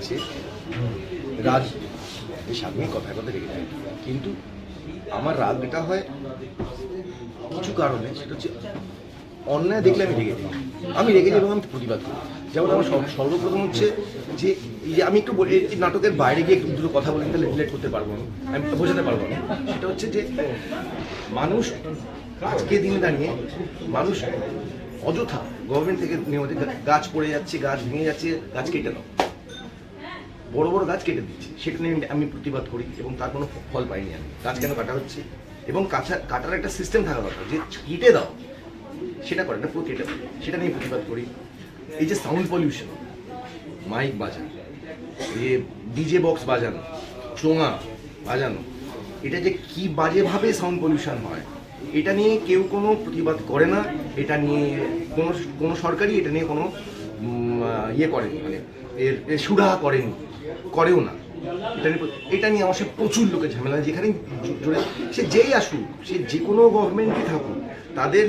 হচ্ছে রাগ, এই সামনে কথায় কথা রেগে যায়, কিন্তু আমার রাগটা হয় কিছু কারণে, সেটা হচ্ছে অন্যায় দেখলে আমি রেগে যাই। আমি রেগে যাই এবং আমি প্রতিবাদ করি। যেমন আমার সর্বপ্রথম হচ্ছে যে এই যে আমি একটু এই নাটকের বাইরে গিয়ে একটু দুটো কথা বলি, তাহলে রিলেট করতে পারবো না, আমি বোঝাতে পারবো না। সেটা হচ্ছে যে মানুষ আজকে দিনে দাঁড়িয়ে মানুষ অযথা গভর্নমেন্ট থেকে নিয়মিত গাছ পড়ে যাচ্ছে, গাছ ভেঙে যাচ্ছে, গাছ কেটে দাও, বড় বড় গাছ কেটে দিচ্ছে, সেটা নিয়ে আমি প্রতিবাদ করি এবং তার কোনো ফল পাইনি। আমি গাছ কেন কাটা হচ্ছে এবং কাটার একটা সিস্টেম থাকা দরকার, যে কেটে দাও সেটা করে না, পুরো কেটে দাও, সেটা নিয়ে প্রতিবাদ করি। এই যে সাউন্ড পলিউশন, মাইক বাজানো, এই ডিজে বক্স বাজানো, চোঙা বাজানো, এটা যে কি বাজেভাবে সাউন্ড পলিউশন হয়, এটা নিয়ে কেউ কোনো প্রতিবাদ করে না। এটা নিয়ে কোনো সরকারই এটা নিয়ে কোনো ইয়ে করেনি, মানে এর সুরাহা করেও না। এটা নিয়ে আমার সাথে প্রচুর লোকের ঝামেলা। যেখানে জুড়ে সে যেই আসুক, সে যে কোনো গভর্নমেন্টই থাকুক, তাদের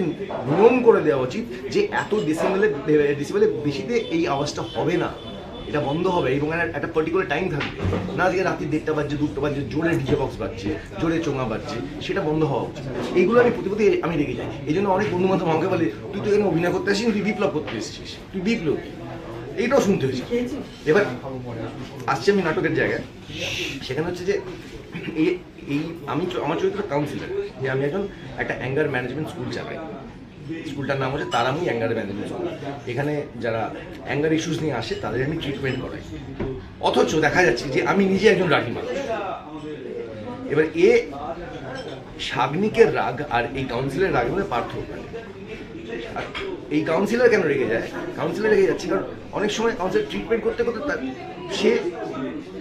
নিয়ম করে দেওয়া উচিত যে এত ডিসিবেলে বেশিতে এই আওয়াজটা হবে না, এটা বন্ধ হবে এবং একটা পার্টিকুলার টাইম থাকবে না। আজকে রাত্রি 1টা বাজছে, 2টা বাজছে, জোরে ডিজে বক্স বাজছে, জোরে চোঙা বাজছে, সেটা বন্ধ হওয়া উচিত। এইগুলো আমি প্রতি আমি রেগে যাই। এই জন্য অনেক বন্ধু বান্ধব আমাকে বলে, তুই তো এখানে অভিনয় করতে আসিস, তুই বিপ্লব করতে এসেছিস, তুই বিপ্লব। এইটাও শুনতে হয়েছে। এবার আসছে আমি নাটকের জায়গায়, সেখানে হচ্ছে যে আমার চরিত্র কাউন্সিলর, যে আমি একজন একটা অ্যাঙ্গার ম্যানেজমেন্ট স্কুল চালাই। স্কুলটার নাম হচ্ছে তারামুই অ্যাঙ্গার ম্যানেজমেন্ট স্কুল। এখানে যারা অ্যাঙ্গার ইস্যুস নিয়ে আসে তাদের আমি ট্রিটমেন্ট করাই। অথচ দেখা যাচ্ছে যে আমি নিজে একজন রাগী মানুষ। এবার সাগ্নিকের রাগ আর এই কাউন্সিলের রাগের মধ্যে পার্থক্য। আর এই কাউন্সিলর কেন রেগে যায়? কাউন্সিলর রেগে যাচ্ছে কারণ অনেক সময় কাউন্সিলর ট্রিটমেন্ট করতে করতে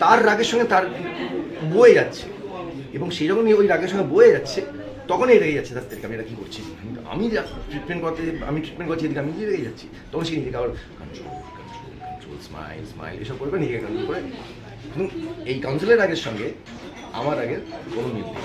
তার রাগের সঙ্গে তার বয়ে যাচ্ছে, এবং সেই যখন ওই রাগের সঙ্গে বয়ে যাচ্ছে তখনই রেগে যাচ্ছে। তার থেকে আমি এটা কী করছি, আমি ট্রিটমেন্ট করছি, এদিকে আমি নিজে রেগে যাচ্ছি। তখন সে নিজেকে আবার কন্ট্রোল স্মাইল এসব করবে, নিজেকে কন্ট্রোল করে। এই কাউন্সিলের রাগের সঙ্গে আমার রাগের কোনো মিল নেই।